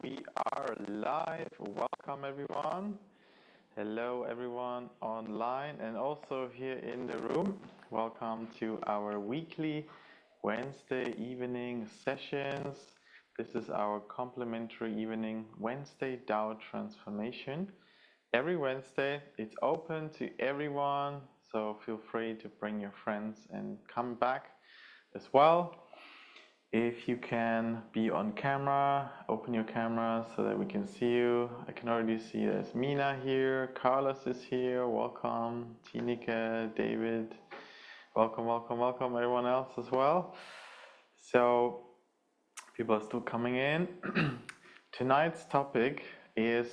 We are live. Welcome, everyone. Hello, everyone online and also here in the room. Welcome to our weekly Wednesday evening sessions. This is our complimentary evening Wednesday Tao transformation. Every Wednesday, it's open to everyone, so feel free to bring your friends and come back as well. If you can be on camera, open your camera so that we can see you. I can already see there's Mina here, Carlos is here, welcome, Tineke, David, welcome, everyone else as well. So, people are still coming in. Tonight's topic is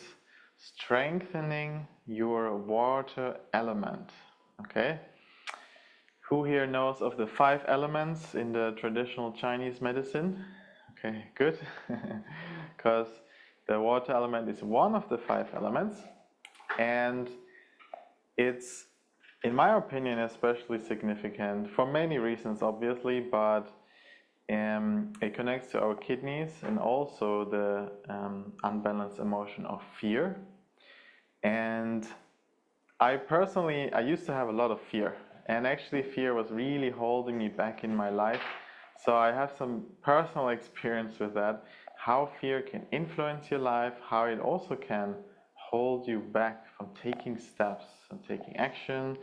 strengthening your water element, okay? Who here knows of the 5 elements in the traditional Chinese medicine? Okay, good. Because the water element is one of the 5 elements, and it's, in my opinion, especially significant for many reasons, obviously, but it connects to our kidneys and also the unbalanced emotion of fear. And I used to have a lot of fear. And actually fear was really holding me back in my life. So I have some personal experience with that, how fear can influence your life, how it also can hold you back from taking steps, from taking action,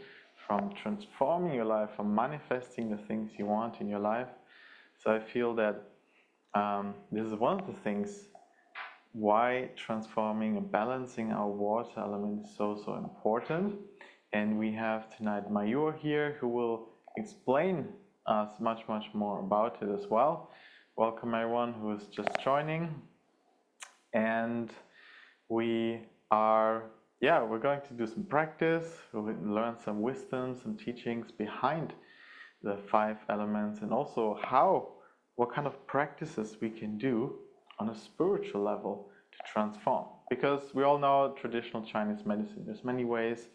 from transforming your life, from manifesting the things you want in your life. So I feel that this is one of the things why transforming and balancing our water element is so important. And we have tonight Mayur here who will explain us much more about it as well. Welcome everyone who is just joining. And we're going to do some practice. We'll learn some wisdom, some teachings behind the 5 elements, and also what kind of practices we can do on a spiritual level to transform. Because we all know traditional Chinese medicine, there's many ways,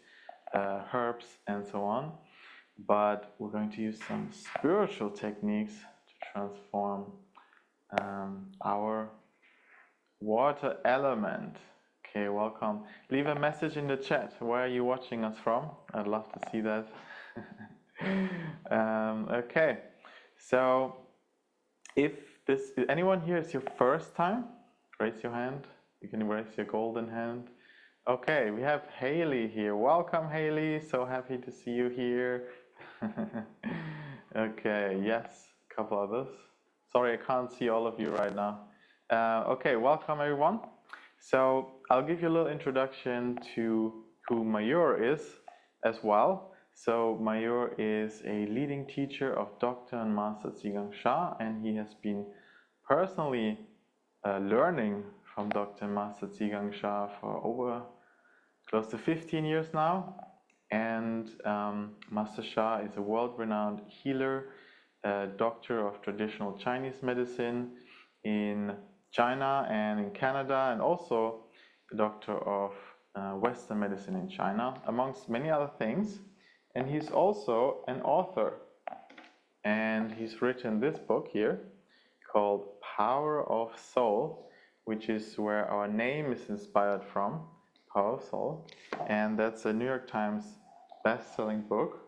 herbs and so on, but we're going to use some spiritual techniques to transform our water element. Okay, welcome. Leave a message in the chat. Where are you watching us from? I'd love to see that. Okay, so if anyone here is your first time, raise your hand. You can raise your golden hand. Okay, we have Haley here. Welcome, Haley. So happy to see you here. Okay, yes, a couple others. Sorry, I can't see all of you right now. Okay, welcome everyone. So I'll give you a little introduction to who Mayur is as well. So Mayur is a leading teacher of Dr. and Master Zhigang Sha, and he has been personally learning from Dr. and Master Zhigang Sha for over close to 15 years now. And Master Sha is a world-renowned healer, doctor of traditional Chinese medicine in China and in Canada, and also a doctor of Western medicine in China, amongst many other things. And he's also an author. And he's written this book here called Power of Soul, which is where our name is inspired from, Power of Soul. And that's a New York Times best-selling book.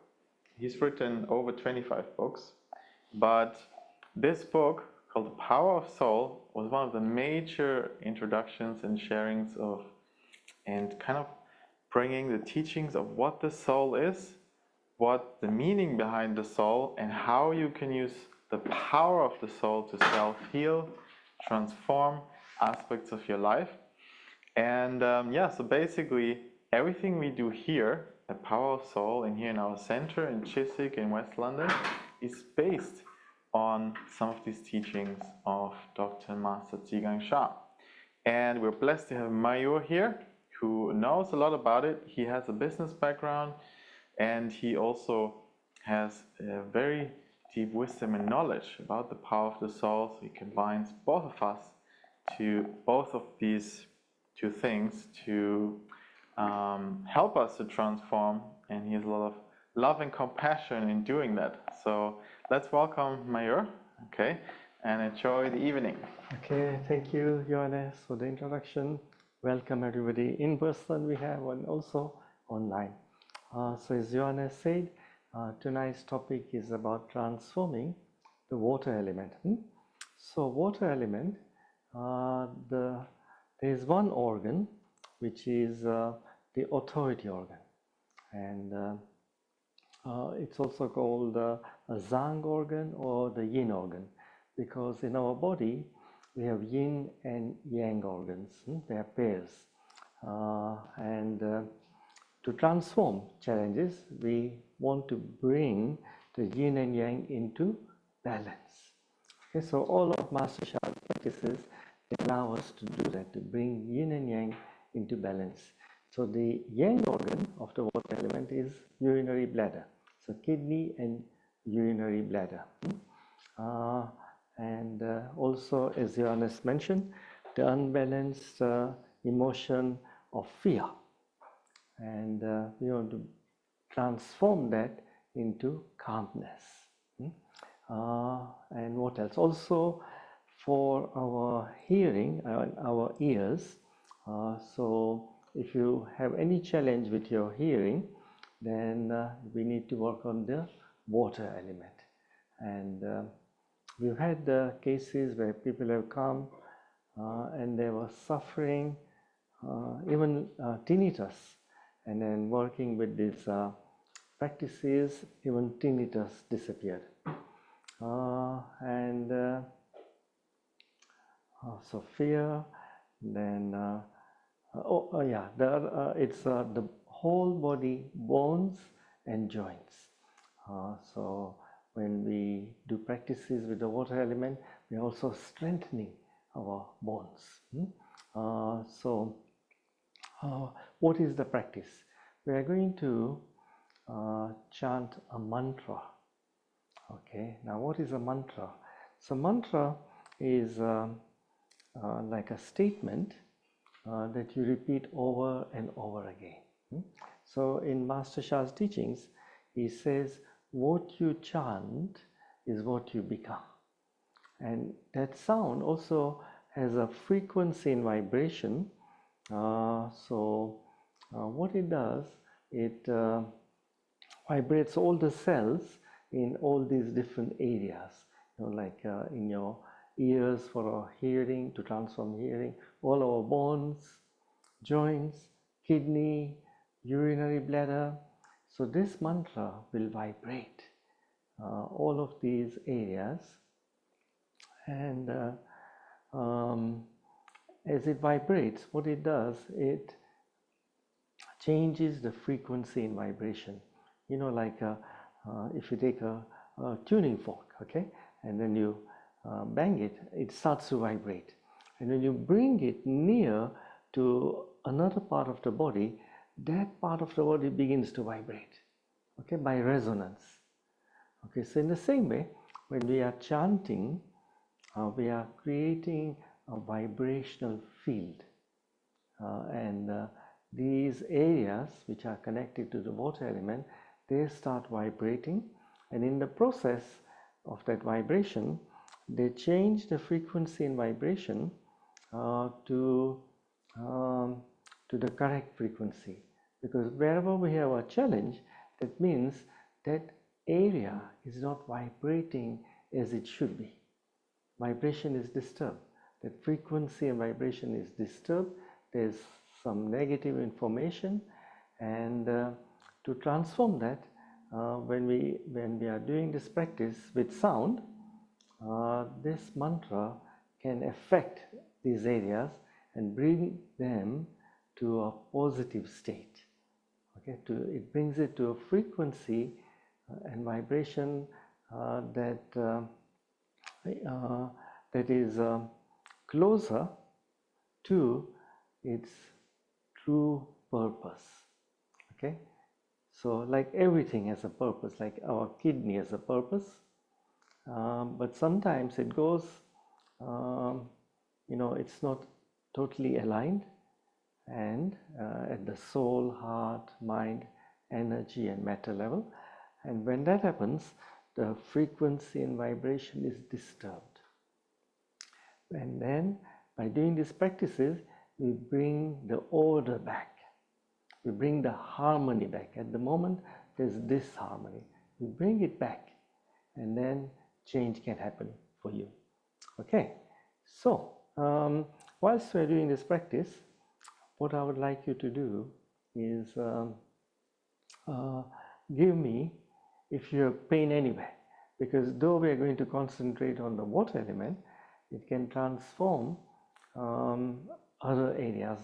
He's written over 25 books. But this book, called The Power of Soul, was one of the major introductions and sharings of, and kind of bringing the teachings of what the soul is, what the meaning behind the soul, and how you can use the power of the soul to self-heal, transform aspects of your life. And so basically everything we do here at Power of Soul and here in our center in Chiswick in West London is based on some of these teachings of Dr. and Master Zhigang Sha. And we're blessed to have Mayur here, who knows a lot about it. He has a business background, and he also has a very deep wisdom and knowledge about the power of the soul. So he combines both of us to both of these 2 things to help us to transform, and he has a lot of love and compassion in doing that. So let's welcome Mayur. Okay, and enjoy the evening. Okay, thank you, Johannes, for the introduction. Welcome everybody in person we have and also online. So as Johannes said, tonight's topic is about transforming the water element. So water element, there is one organ which is the authority organ, and it's also called a Zhang organ or the yin organ, because in our body we have yin and yang organs. They are pairs, and to transform challenges, we want to bring the yin and yang into balance. Okay, so all of Master Sha's practices allow us to do that, to bring yin and yang into balance. So the yang organ of the water element is urinary bladder. So kidney and urinary bladder. And also, as Johannes mentioned, the unbalanced emotion of fear. And we want to transform that into calmness. And what else? Also for our hearing, our ears. So if you have any challenge with your hearing, then we need to work on the water element. And we've had cases where people have come and they were suffering even tinnitus, and then working with these practices, even tinnitus disappeared. So fear, then it's the whole body, bones and joints. So when we do practices with the water element, we are also strengthening our bones. What is the practice? We are going to chant a mantra. Okay, now what is a mantra? So mantra is like a statement that you repeat over and over again. So in Master Sha's teachings, he says, what you chant is what you become. And that sound also has a frequency and vibration. What it does, it vibrates all the cells in all these different areas, like in your ears for our hearing, to transform hearing, all our bones, joints, kidney, urinary bladder. So this mantra will vibrate all of these areas, and as it vibrates, what it does, it changes the frequency and vibration. Like if you take a tuning fork, okay, and then you bang it, it starts to vibrate. And when you bring it near to another part of the body, that part of the body begins to vibrate, okay, by resonance. Okay, so in the same way, when we are chanting, we are creating a vibrational field, and these areas which are connected to the water element, they start vibrating, and in the process of that vibration, they change the frequency and vibration to the correct frequency. Because wherever we have a challenge, that means that area is not vibrating as it should be. Vibration is disturbed. That frequency and vibration is disturbed. There's some negative information, and to transform that, when we are doing this practice with sound, this mantra can affect these areas and bring them to a positive state. Okay, it brings it to a frequency and vibration that is closer to its true purpose. Okay, so like everything has a purpose, like our kidney has a purpose, but sometimes it goes, it's not totally aligned, and at the soul, heart, mind, energy and matter level. And when that happens, the frequency and vibration is disturbed. And then by doing these practices, we bring the order back. We bring the harmony back. At the moment, there's disharmony. We bring it back, and then change can happen for you. Okay, so whilst we're doing this practice, what I would like you to do is give me if you have pain anywhere, because though we are going to concentrate on the water element, it can transform other areas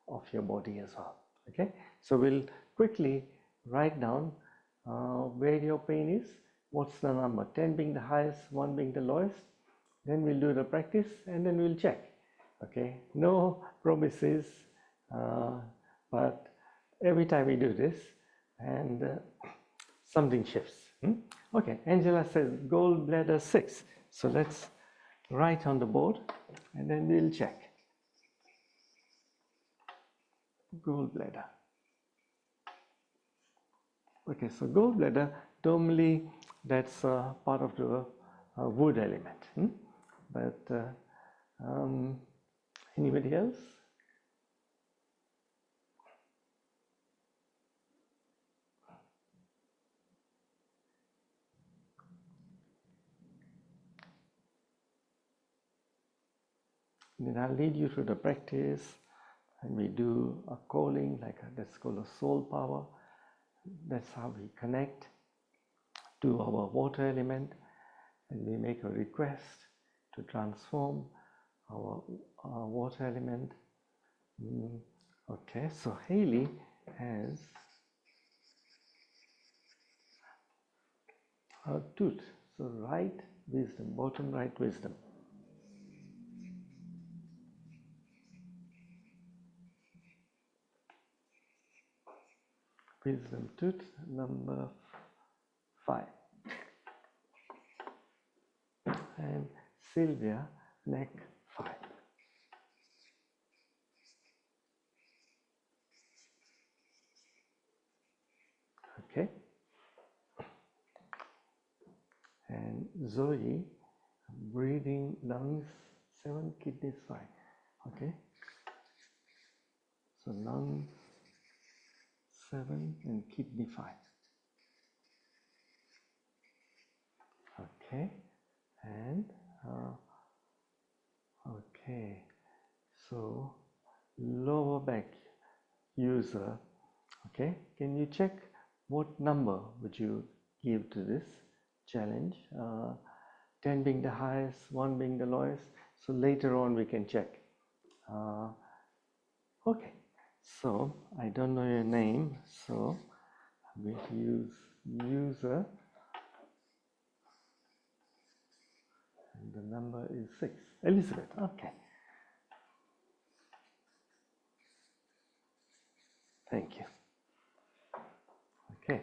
of your body as well. Okay, so we'll quickly write down where your pain is, what's the number, 10 being the highest, 1 being the lowest. Then we'll do the practice and then we'll check. Okay, no promises, but every time we do this and something shifts. Okay, Angela says gallbladder 6. So let's write on the board and then we'll check. Gallbladder. Okay, so gallbladder, normally that's part of the wood element. But anybody else? Then I'll lead you through the practice, and we do a calling, that's called a soul power. That's how we connect to our water element, and we make a request to transform our water element. Okay, so Haley has a tooth, so right wisdom, bottom right wisdom. Wisdom tooth number 5. And Sylvia, neck 5. Okay. And Zoe, breathing, lungs 7, kidneys 5. Okay. So lungs 7 and kidney 5. Okay. And okay. So lower back user. Okay. Can you check what number would you give to this challenge? 10 being the highest, 1 being the lowest. So later on we can check. Okay, so I don't know your name, so I'm going to use user, and the number is 6. Elizabeth, okay. Thank you. Okay,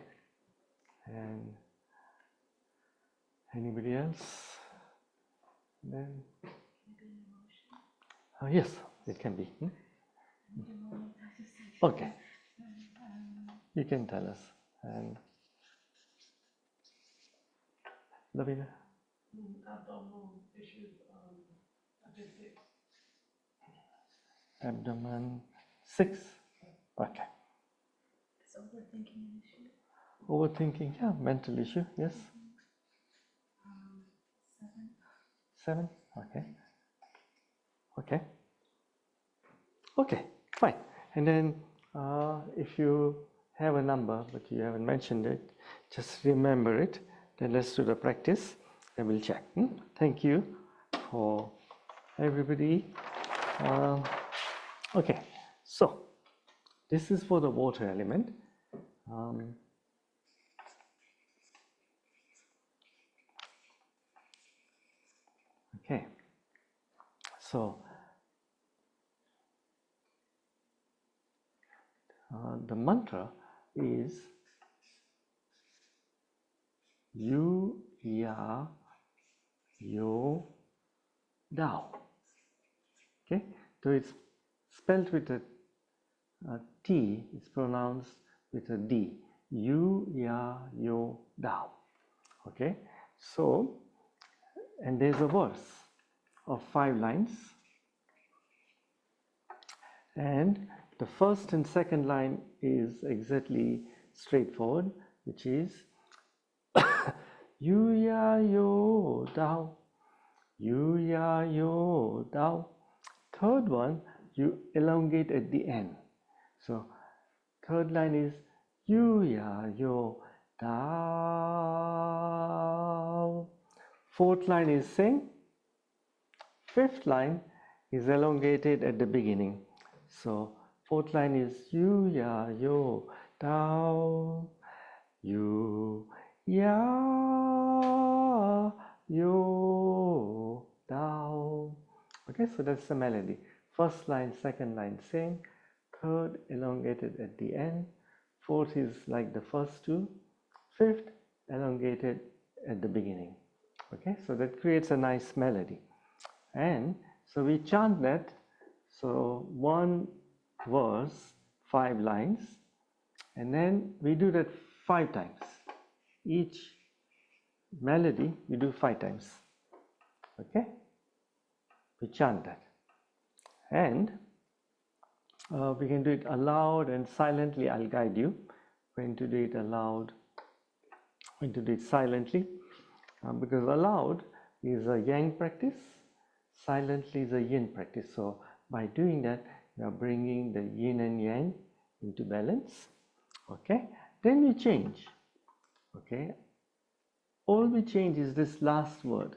and anybody else? Then, yes, it can be. Okay, you can tell us. And Lavina? Abdominal issues, appendix. Abdomen 6. Okay. Is overthinking an issue? Overthinking, yeah, mental issue, yes. 7. 7, okay. Okay. Okay, fine. And then if you have a number but you haven't mentioned it, just remember it. Then let's do the practice and we'll check. Thank you for everybody. Okay, so this is for the water element. Okay, so the mantra is Yu Ya Yo Dao. Okay, so it's spelled with a T, it's pronounced with a D. Yu Ya Yo Dao. Okay, so, and there's a verse. of 5 lines, and the first and second line is exactly straightforward, which is yu ya yo dao, yu ya yo dao. Third one, you elongate at the end. So third line is yu ya yo dao. Fourth line is sing. Fifth line is elongated at the beginning. So fourth line is yu ya yo dao, yu ya yo dao. Okay, so that's the melody. First line, second line, same. Third, elongated at the end. Fourth is like the first two. Fifth, elongated at the beginning. Okay, so that creates a nice melody. And so we chant that. So one verse, 5 lines, and then we do that 5 times. Each melody we do 5 times. Okay, we chant that, and we can do it aloud and silently. I'll guide you when to do it aloud, when to do it silently, because aloud is a yang practice, silently is a yin practice. So by doing that, you are bringing the yin and yang into balance. Okay, then we change. Okay, all we change is this last word.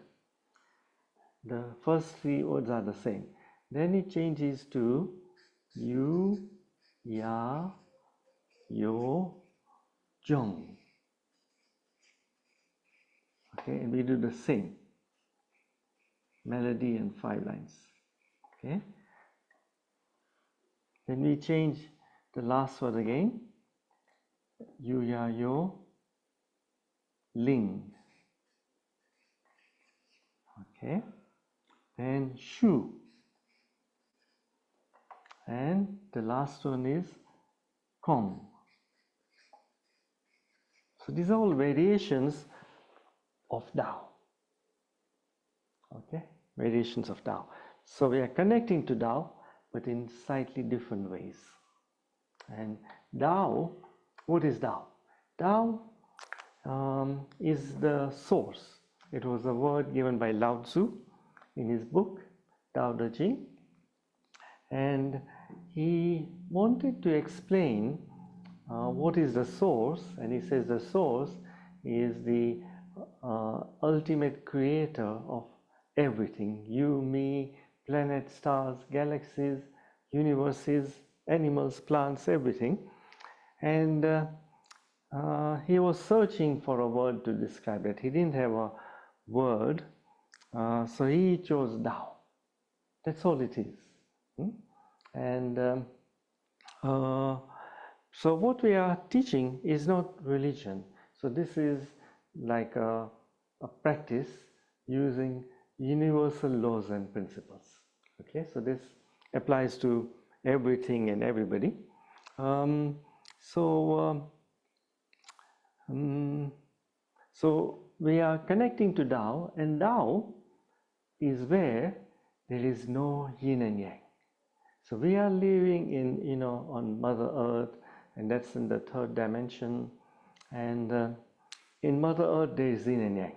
The first 3 words are the same. Then it changes to yu, ya, yo, jung. Okay, and we do the same melody and 5 lines. Okay, then we change the last word again. Yu, ya, yo, ling. Okay, then shu, and the last one is kong. So these are all variations of Tao. Okay, variations of Tao. So we are connecting to Tao, but in slightly different ways. And Tao, what is Tao? Tao is the source. It was a word given by Lao Tzu in his book Tao Te Ching, and he wanted to explain what is the source, and he says the source is the ultimate creator of everything. You, me, planets, stars, galaxies, universes, animals, plants, everything. And he was searching for a word to describe it. He didn't have a word, so he chose Tao. That's all it is. And so what we are teaching is not religion. So this is like a practice using universal laws and principles. Okay, so this applies to everything and everybody. So we are connecting to Tao, and Tao is where there is no yin and yang. So we are living in, on Mother Earth, and that's in the 3rd dimension. And in Mother Earth, there is yin and yang.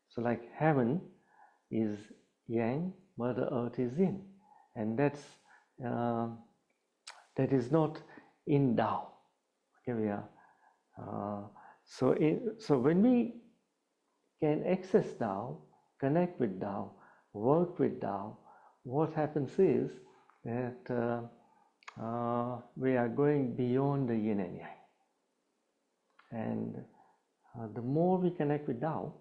So like heaven is yang, Mother Earth is yin, and that is not in Tao. Okay, we are. So when we can access Tao, connect with Tao, work with Tao, what happens is that we are going beyond the yin and yang. And the more we connect with Tao,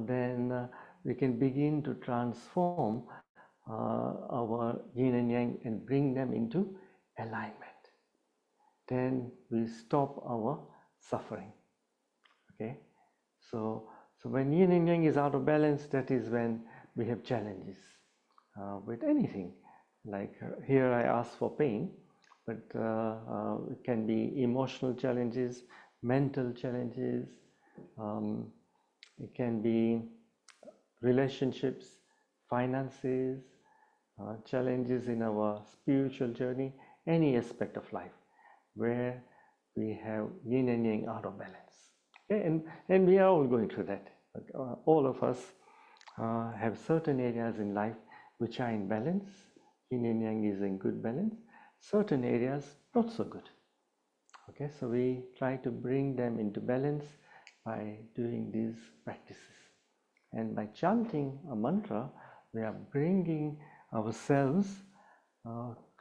then we can begin to transform our yin and yang and bring them into alignment. Then we stop our suffering. Okay, so when yin and yang is out of balance, that is when we have challenges with anything. Like here I ask for pain, but it can be emotional challenges, mental challenges, it can be relationships, finances, challenges in our spiritual journey, any aspect of life where we have yin and yang out of balance. Okay? And we are all going through that. All of us have certain areas in life which are in balance. Yin and yang is in good balance. Certain areas not so good. Okay, so we try to bring them into balance by doing these practices. And by chanting a mantra, we are bringing ourselves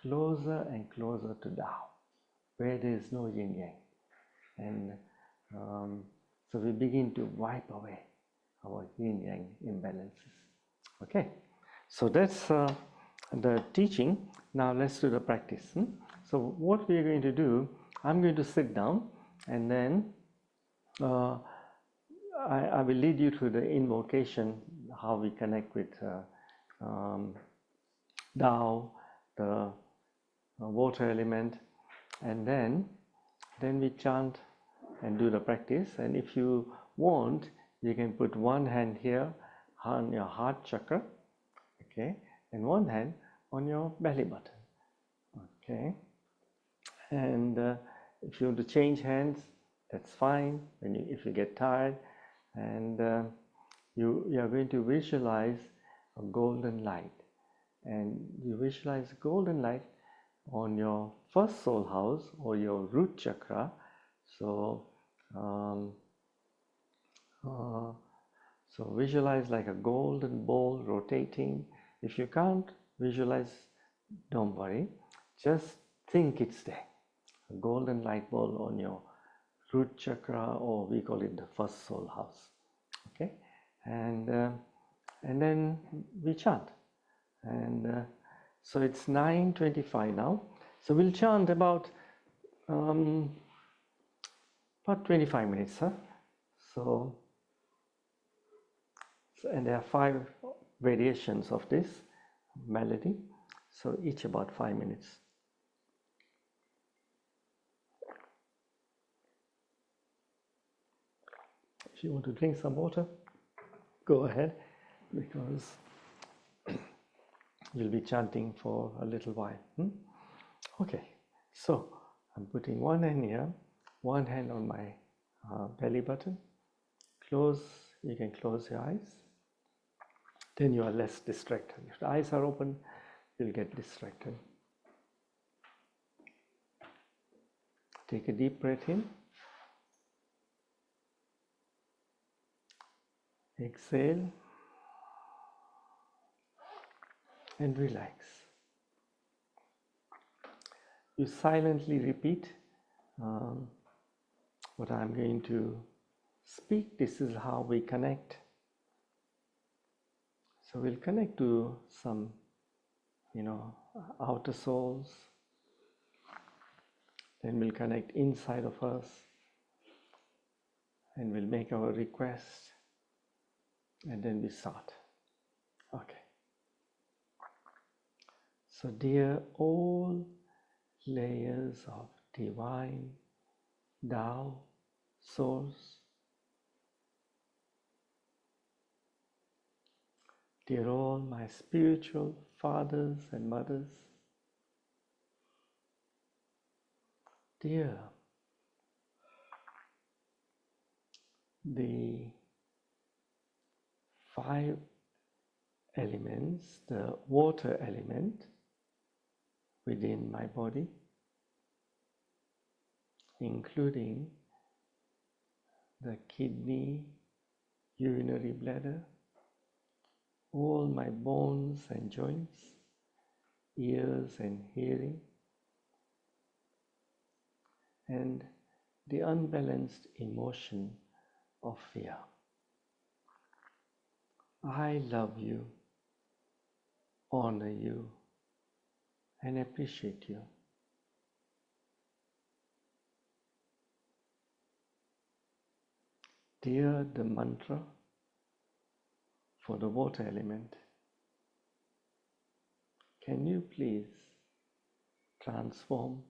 closer and closer to Tao, where there is no yin yang. And so we begin to wipe away our yin yang imbalances. Okay, so that's the teaching. Now let's do the practice. So what we are going to do, I'm going to sit down, and then I will lead you through the invocation, how we connect with Tao, the water element, and then we chant and do the practice. And if you want, you can put one hand here on your heart chakra, okay, and one hand on your belly button, okay. And if you want to change hands, that's fine. If you get tired, and you are going to visualize a golden light, and you visualize golden light on your first soul house or your root chakra. So so visualize like a golden ball rotating. If you can't visualize, don't worry, just think it's there, a golden light ball on your root chakra, or we call it the first soul house. Okay, and then we chant, and so it's 9:25 now. So we'll chant about 25 minutes, huh? So and there are 5 variations of this melody, so each about 5 minutes. If you want to drink some water, go ahead, because you'll be chanting for a little while. Okay, so I'm putting one hand here, one hand on my belly button. You can close your eyes. Then you are less distracted. If the eyes are open, you'll get distracted. Take a deep breath in. Exhale. And relax. You silently repeat what I'm going to speak. This is how we connect. So we'll connect to some, outer souls. Then we'll connect inside of us, and we'll make our request, and then we start. Okay. So dear all layers of divine Tao source, dear all my spiritual fathers and mothers, dear the 5 elements, the water element within my body, including the kidney, urinary bladder, all my bones and joints, ears and hearing, and the unbalanced emotion of fear. I love you, honor you, and appreciate you. Dear the mantra for the water element, can you please transform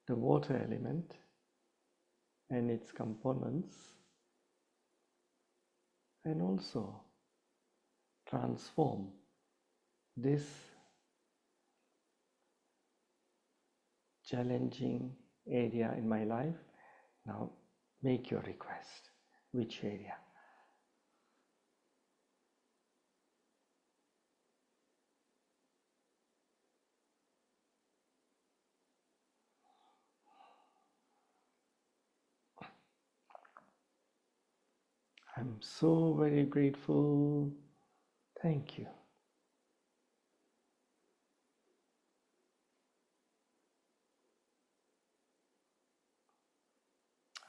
the water element and its components, and also transform this challenging area in my life. Now make your request. Which area? I'm so very grateful. Thank you.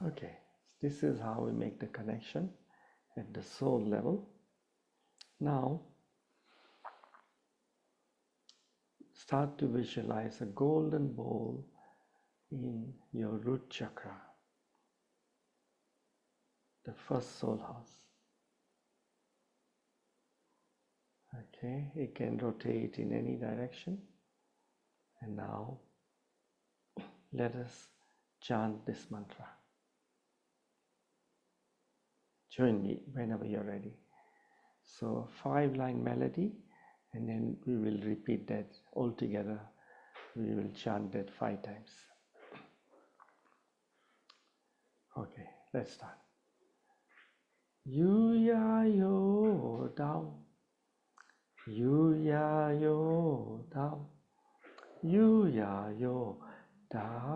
Okay, this is how we make the connection at the soul level. Now, start to visualize a golden bowl in your root chakra, the first soul house. Okay, it can rotate in any direction. And now, let us chant this mantra. Join me whenever you're ready. So 5-line melody, and then we will repeat that all together. We will chant that 5 times. Okay, let's start. Yu ya yo dao, yu ya yo dao, yu ya yo dao,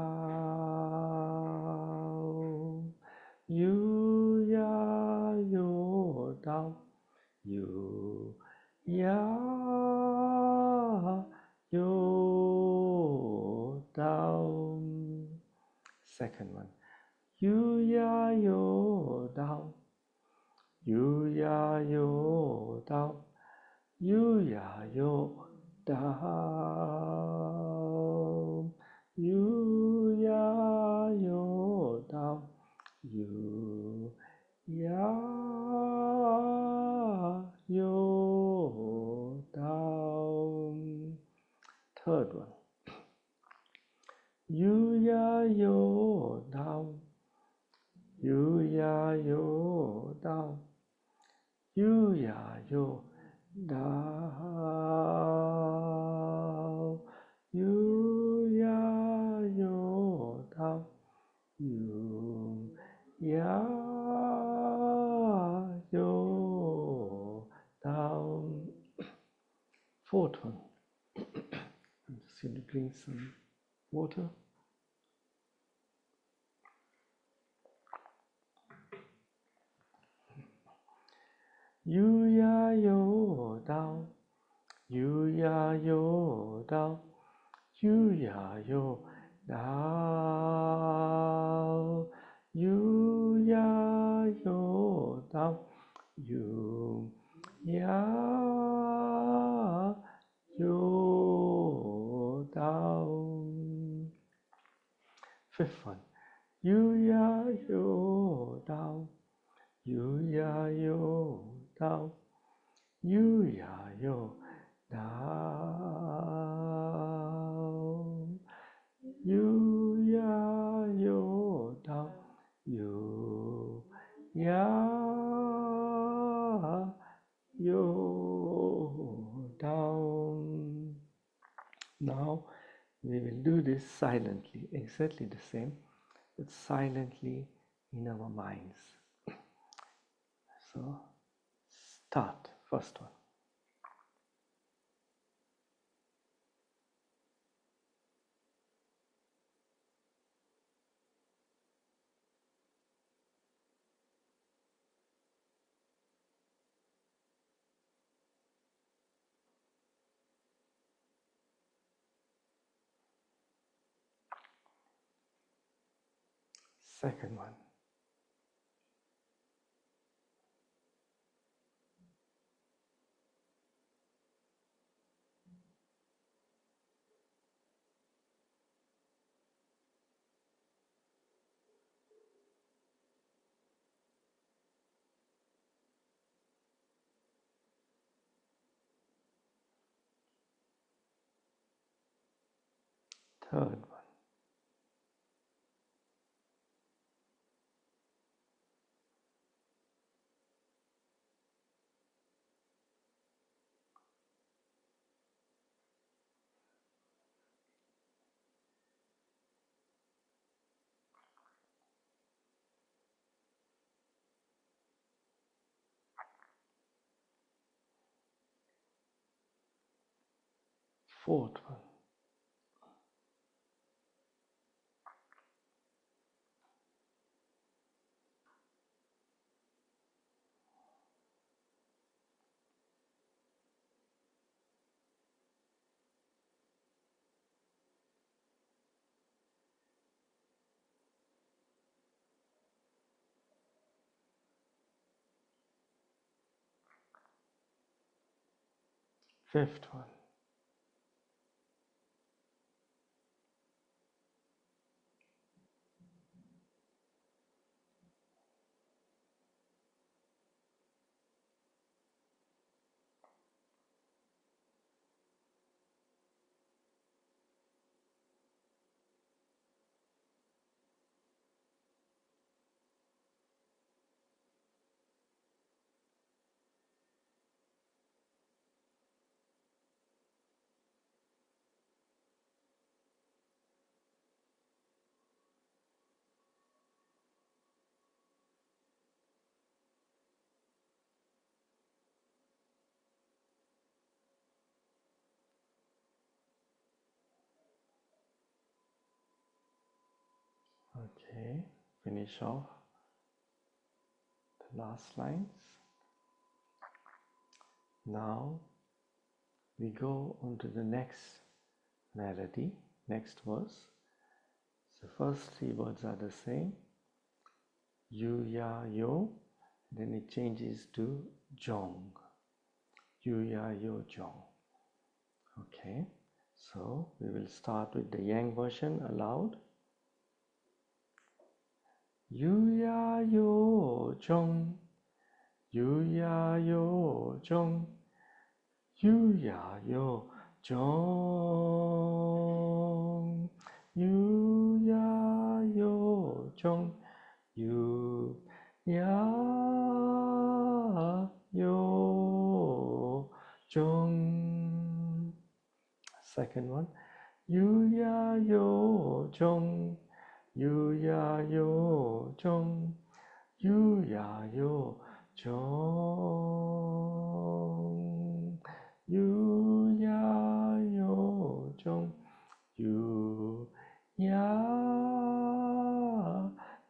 yu ya yo dao, yu ya yo dao. Second one. Yu ya yo dao, yu ya yo dao, yu ya yo dao, yu ya yo dao, yu ya yo dao. Third one. Yu ya yo dao, yu ya yo dao, yu ya yo dao, yu ya yo dao, yu ya yo dao. Fourth one. I'm just going to drink some water. Yu ya yo dao, yu ya yo dao, yu ya yo dao, yu ya yo dao, yu ya yo dao. Fifth one. Yu ya yo dao, yu ya yo dao, yu ya yo dao, yu ya yo dao, yu ya yo dao. Now we will do this silently, exactly the same, but silently in our minds. So start, first one. Second one. Third one. Fourth one. Fifth one. Okay, finish off the last lines. Now we go on to the next melody, next verse. The first three words are the same, you, ya, yo, then it changes to jong, you, ya, yo, jong. Okay, so we will start with the yang version aloud. You, ya, yo, jong, you, ya, yo, jong, you, ya, yo, jong, you, ya, yo, jong, you, ya, yo, jong. Second one, you, ya, yo, jong, you, ya, yo, jong, you, ya, yo, jong, you, ya, yo, jong, you, ya,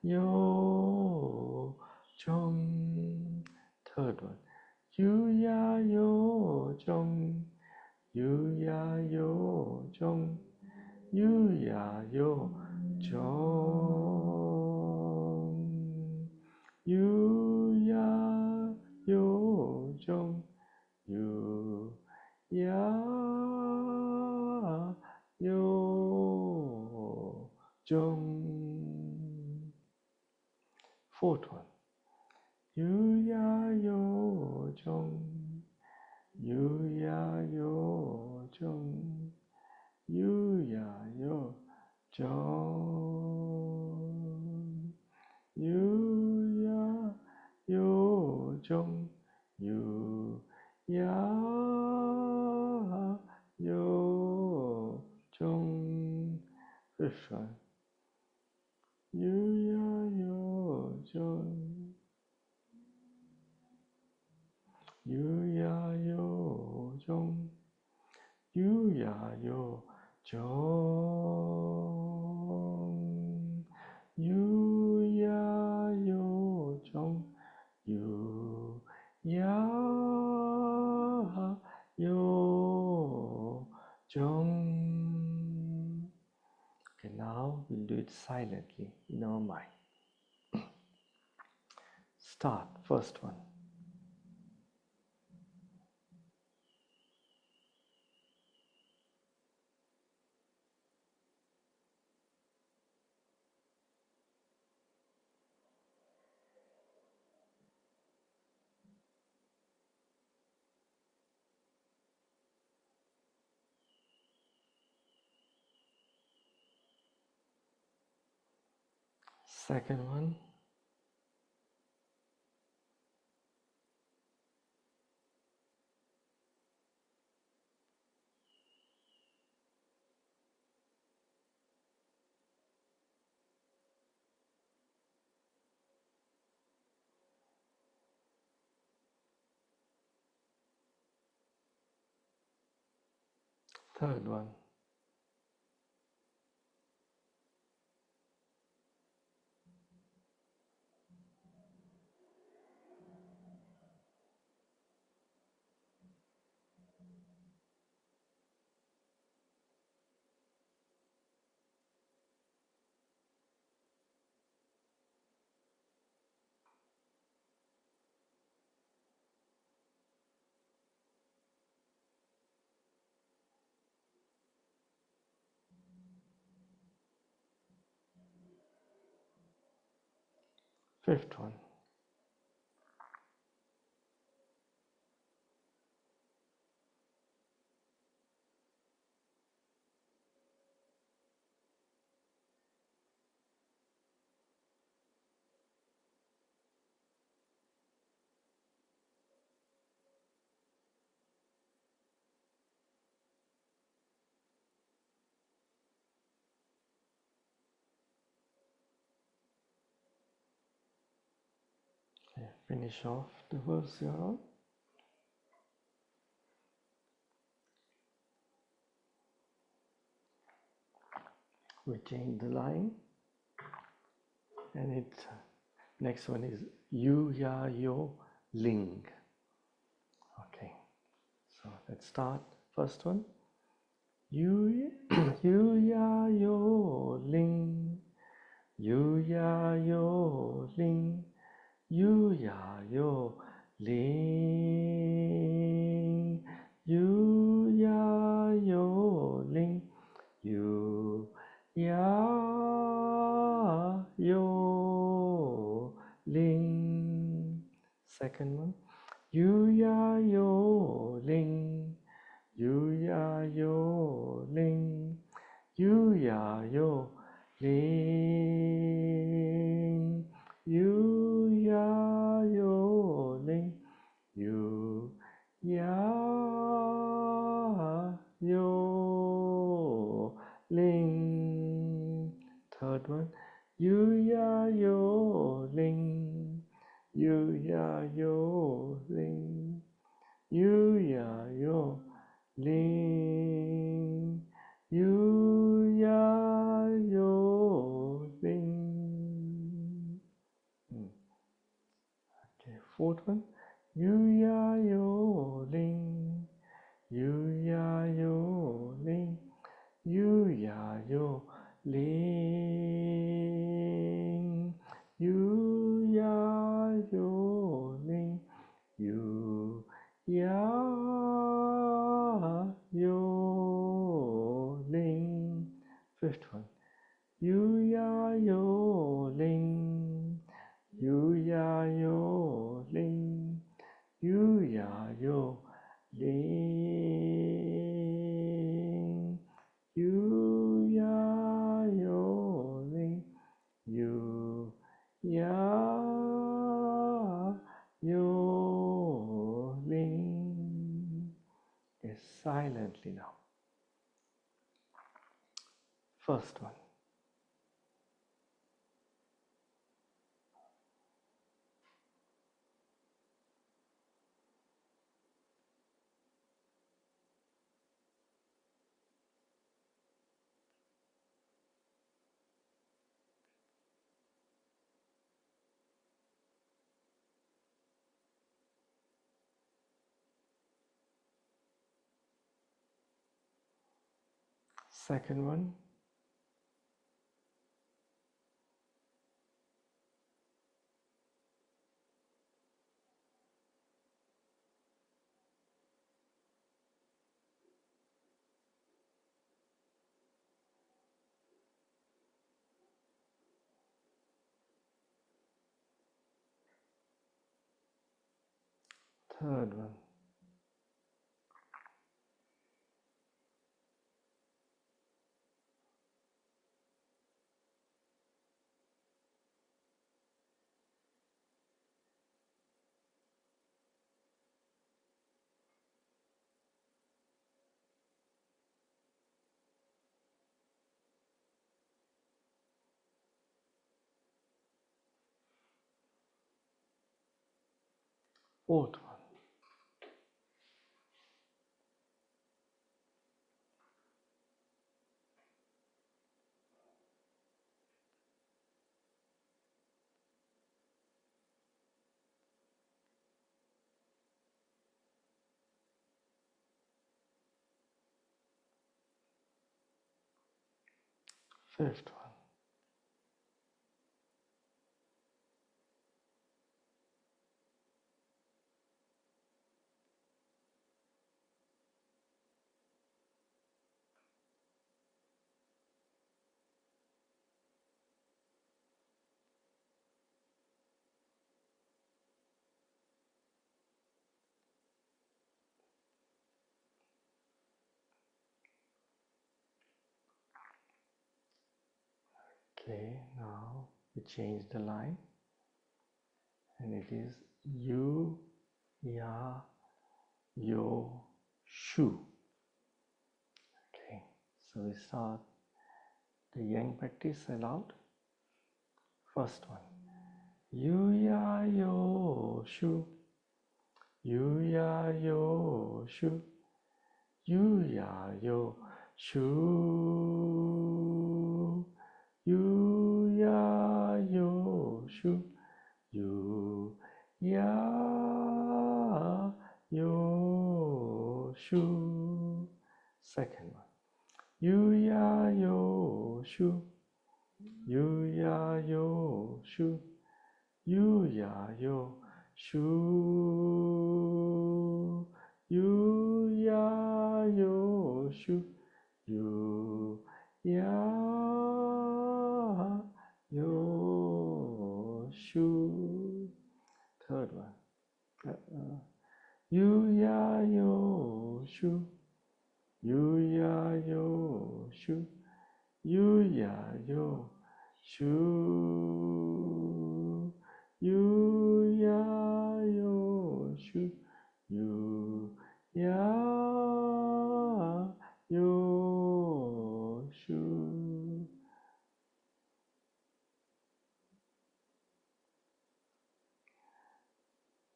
yo, jong. Third one, you, ya, yo, jong, you, ya, yo, jong, you, ya, yo, jong, you, ya, yo, jong, you, ya, yo, jong. Fourth one, you, ya, yo, jong, you, ya, yo, jong, you, ya, yo, jong, you, ya, yo, jong, you, ya, yo, jong. Fifth one, you, ya, yo, jong, you, ya, yo, jong, you, ya, yo, jong, you, ya, yo, jong, you, ya, yo, jong. Okay, now we'll do it silently in our mind. Start, first one. Second one. Third one. Fifth one. Okay, finish off the verse you're on. We change the line, and it next one is yu ya yo ling. Okay, so let's start. First one. Yu yu ya yo ling, yu ya yo ling, yu ya yo ling, yu ya yo ling, yu ya yo ling. Second one. Yu ya yo ling, yu ya yo ling, yu ya yo ling, yu ya yo ling, yu ya yo ling. Third one. Yu ya yo ling, yu ya yo ling, yu ya yo ling, yu ya yo ling. Okay, fourth one. Yu ya yo ling, yu ya yo ling, yu ya yo ling, yu ya yo ling, yu ya yo ling. Fifth one. Yu ya yo ling, yu ya yo ling, yu ya yo ling, yu ya yo ling, yu ya yo ling. Yes, silently now. First one. Second one. Third one. Fourth one. Fifth one. Okay, now we change the line and it is you, ya, yo, shu. Okay, so we start the yang practice aloud. First one. You, ya, yo, shu. You, ya, yo, shu. You, ya, yo, shu. You, ya, yo, shu. You, ya, yo, shu. Second one. You, ya, yo, shu. You, ya, yo, shu. You, ya, yo, shu. You, ya, yo, shu. You, ya, yo, shu. Third one. You, ya, yo, shu. You, ya, yo, shu. You, ya, yo, shu. You, ya, yo, shu. You, ya, yo, shu.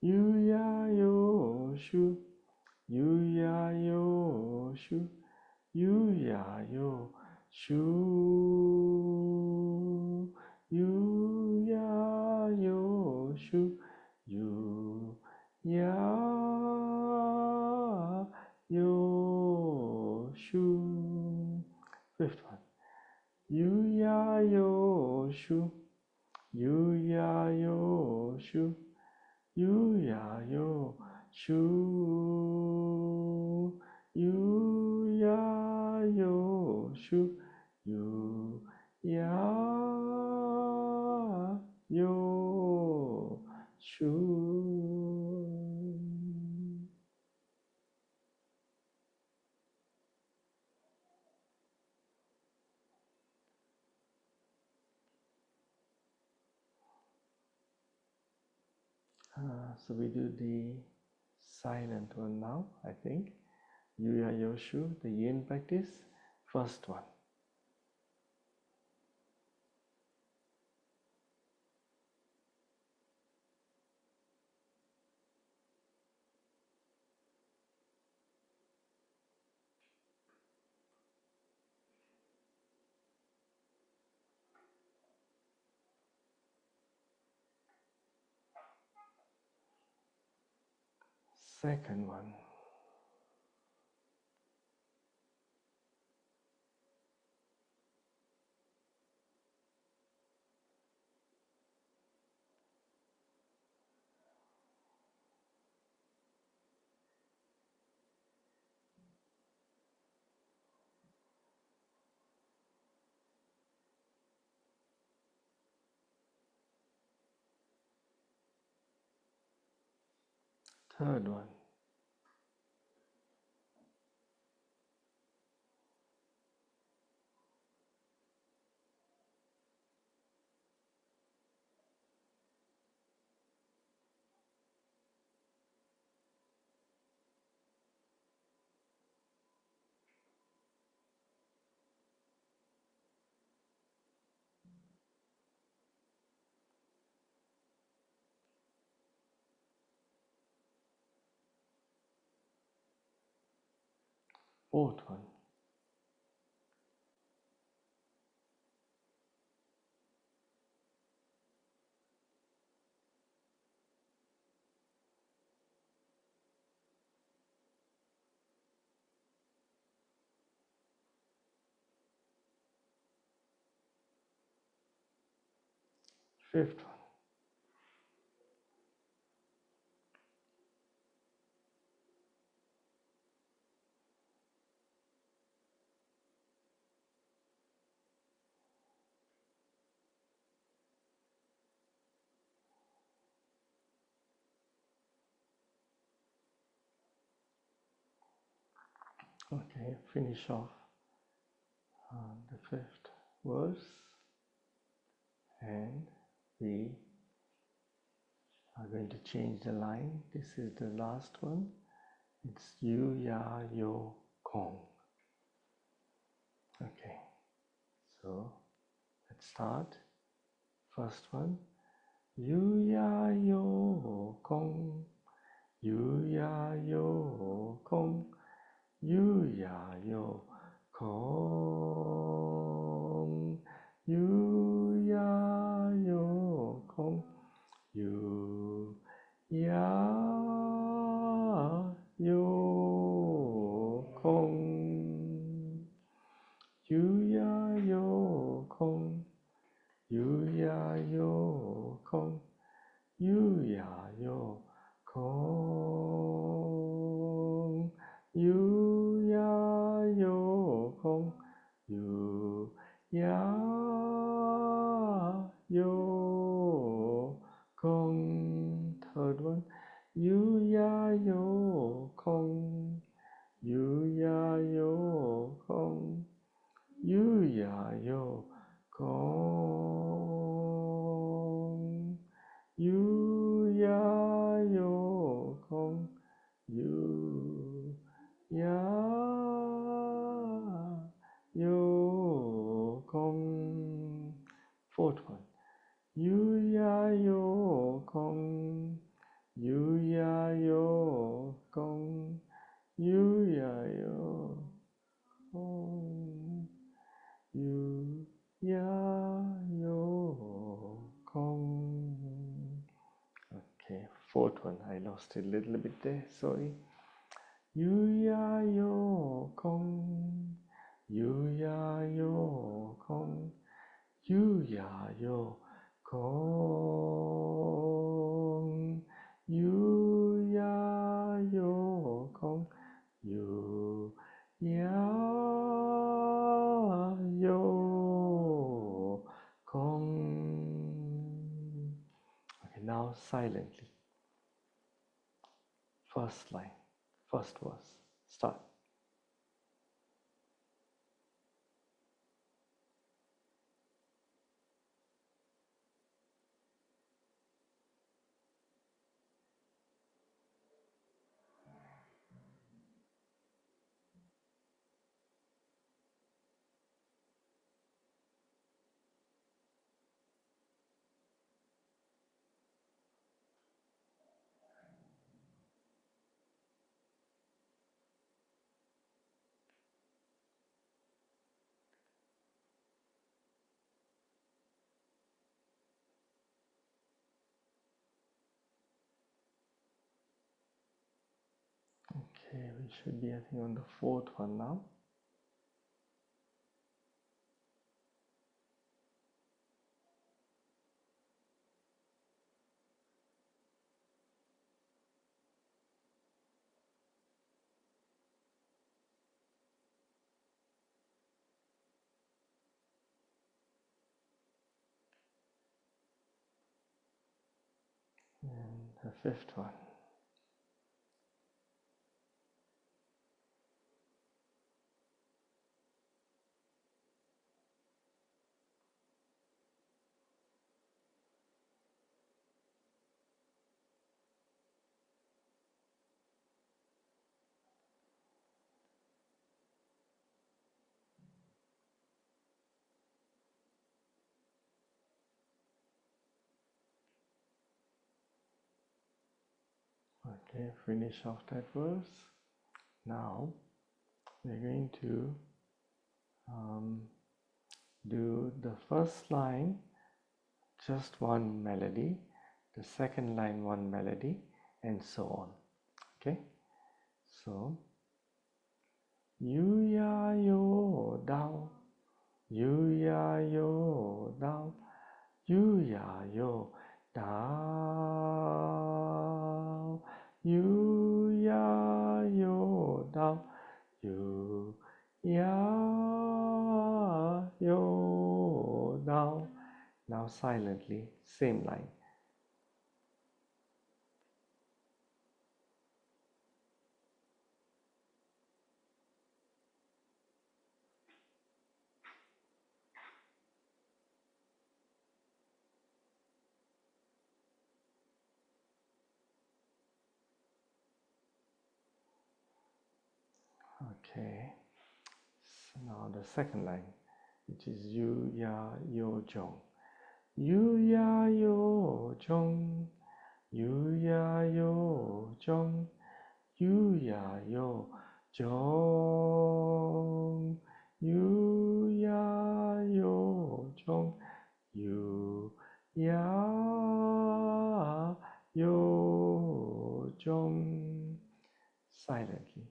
You, ya, yo, shu. You, ya, yo, shu. You, ya, yo, shu. You, ya, yo, shu. You, ya, yo, shu. Fifth one. You, ya, yo, shu. You, ya, yo, shu. You, ya, yo, shu. You, ya, yo, shu. You, ya, yo, shu. So we do the silent one now, I think. You, ya, yo, shu, the yin practice. First one. Second one. Third one. Fourth one. fifth one. Okay, finish off the fifth verse, and we are going to change the line. This is the last one. It's you, ya, yo, kong. Okay, so let's start. First one. You, ya, yo, kong. You, ya, yo, kong. You, ya, yo, kong. You, ya, yo, kong. You, ya, yo, kong. You, ya, yo, kong. You, ya, yo, kong. You, ya, yo, kong. You, ya, yo, kong. You, ya, yo, kong. Third one. You, ya, yo, kong. You, ya, yo, kong. You, ya, yo, kong. You, ya, yo, kong. You, ya, yo, kong. Fourth one. You, ya, yo, kong. You, ya, yo, kong. You, ya, yo, kong. You, ya, yo, kong. Okay, fourth one. I lost it a little bit there. Sorry. You, ya, yo, kong. You, ya, yo, kong. You, ya, yo, kong. You, ya, yo, kong. You, ya, yo, kong. Okay, now silently. First line, first verse. Start. Okay, we should be, I think, on the fourth one now. And the fifth one. Okay, finish off that verse. Now we're going to do the first line, just one melody, the second line, one melody, and so on. Okay, so you, ya, yo, down. You, ya, yo, down. yu ya yo down, yu ya yo down, yu ya yo down. Now silently, same line. Okay, so now the second line, which is yu ya yo jong. Yu ya yo jong, yu ya yo jong, yu ya yo jong, yu ya yo jong, yu ya yo jong. Silently.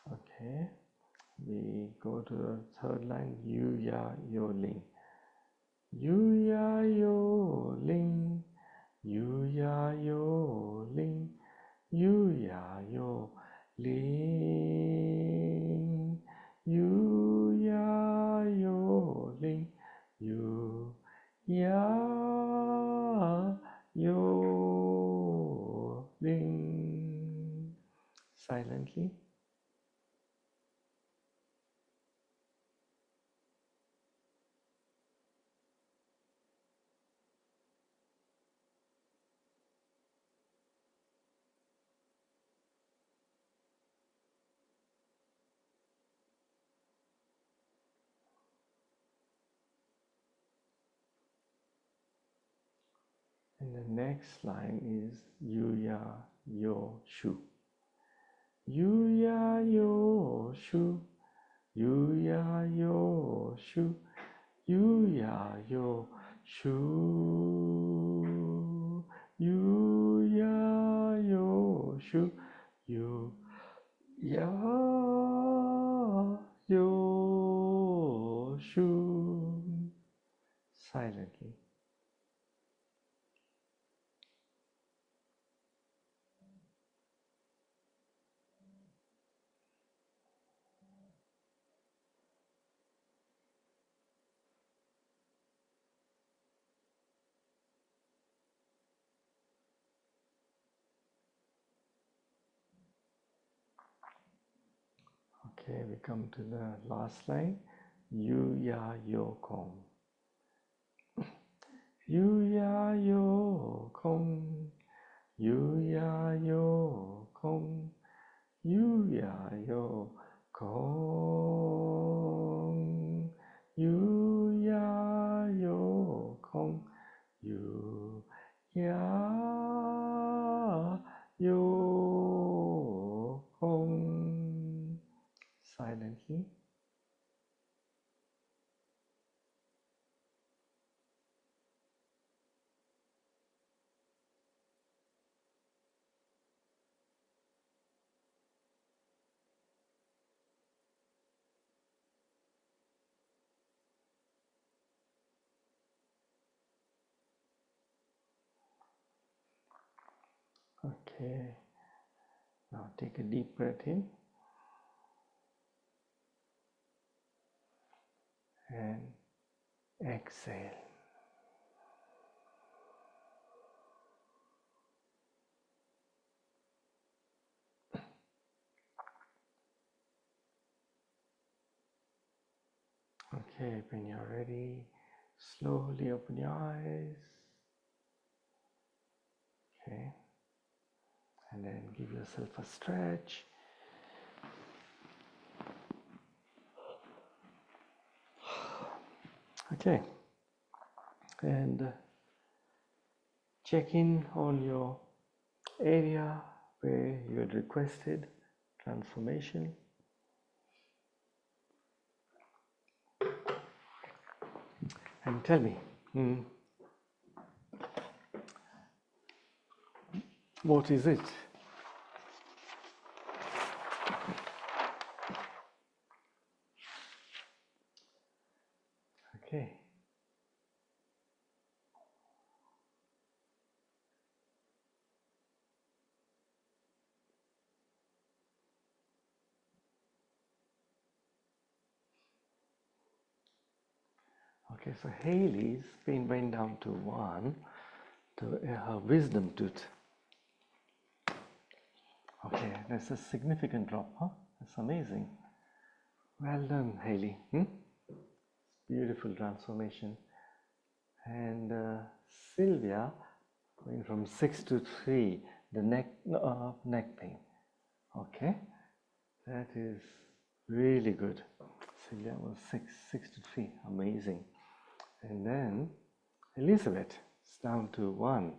Okay, we go to the third line, yu ya yo ling. Yu ya yo ling, yu ya yo ling, yu ya yo ling, yu ya yo ling, yu ya yo ling. Silently. And the next line is yu ya yo shu. Yu ya yo shu, yu ya yo shu, yu ya yo shu, yu ya yo shu, yu ya yo shu. Silently. Okay, we come to the last line. Yu ya yo kong. Yu ya yo kong. Yu ya yo kong. Yu ya yo kong. Yu ya yo kong. Yu ya yo kong. Silently. Okay, now take a deep breath in and exhale. Okay, when you're ready, slowly open your eyes. Okay, and then give yourself a stretch. Okay, and check in on your area where you had requested transformation. And tell me, what is it? Okay. Okay, so Haley's pain went down to 1, to her wisdom tooth. Okay, that's a significant drop, huh? That's amazing. Well done, Haley. Beautiful transformation. And Sylvia, going from 6 to 3, the neck pain. Okay, that is really good. Sylvia was 6 to 3, amazing. And then Elizabeth, it's down to 1.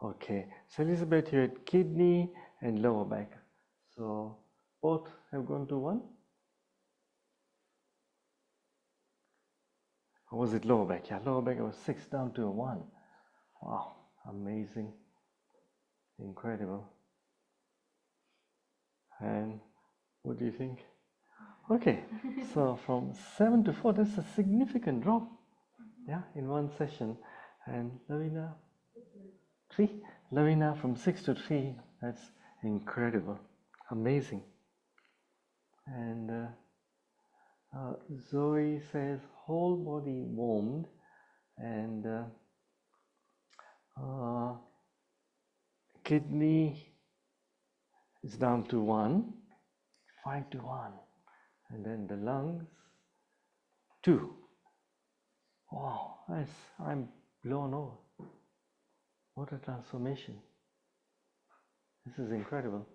Okay, so Elizabeth, you had kidney and lower back. So both have gone to 1? Or was it lower back? Yeah, lower back was 6 down to a 1. Wow, amazing. Incredible. And what do you think? Okay, so from 7 to 4, that's a significant drop. Yeah, in one session. And Lavina, 3. Lavina from 6 to 3, that's incredible. Amazing. And Zoe says whole body warmed, and kidney is down to 1, 5 to 1, and then the lungs 2. Wow, I'm blown away. What a transformation. This is incredible,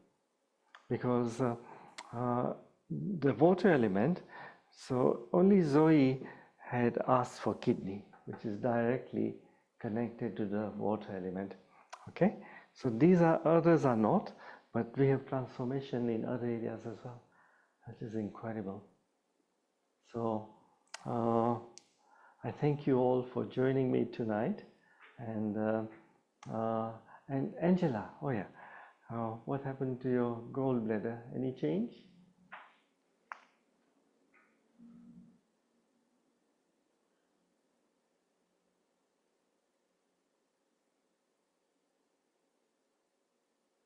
because the water element, so only Zoe had asked for kidney, which is directly connected to the water element. Okay, so these are, others are not, but we have transformation in other areas as well. That is incredible. So I thank you all for joining me tonight. And Angela, oh yeah, what happened to your gallbladder? Any change?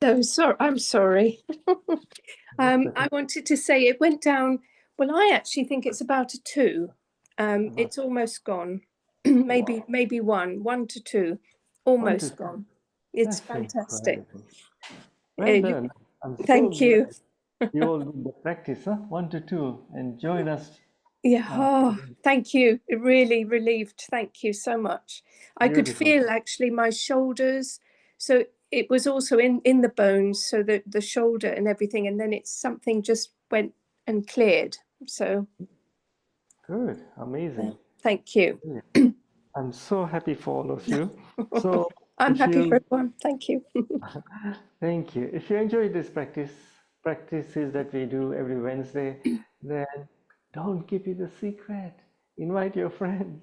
No, sorry, I'm sorry. I wanted to say it went down. Well, I actually think it's about a 2. It's almost gone. maybe 1 to 2, almost gone. It's That's fantastic. incredible. Well done. I'm so Thank you. glad you all did the practice, huh? 1 to 2, and join us. Yeah, thank you. It really relieved. Thank you so much. I could feel actually my shoulders. So it was also in the bones, so the shoulder and everything, and then it's something just went and cleared. So good, amazing. Thank you. I'm so happy for all of you. So I'm happy for everyone. Thank you. Thank you. If you enjoyed this practices that we do every Wednesday, then don't keep it a secret. Invite your friends.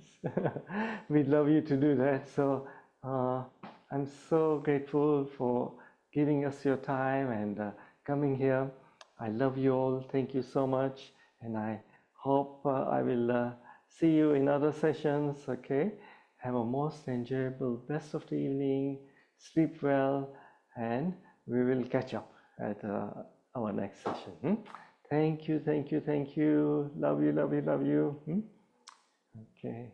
We'd love you to do that. So I'm so grateful for giving us your time and coming here. I love you all. Thank you so much. And I hope I will see you in other sessions. Okay. Have a most enjoyable best of the evening. Sleep well, and we will catch up at our next session. Thank you, thank you, thank you. Love you, love you, love you. Okay.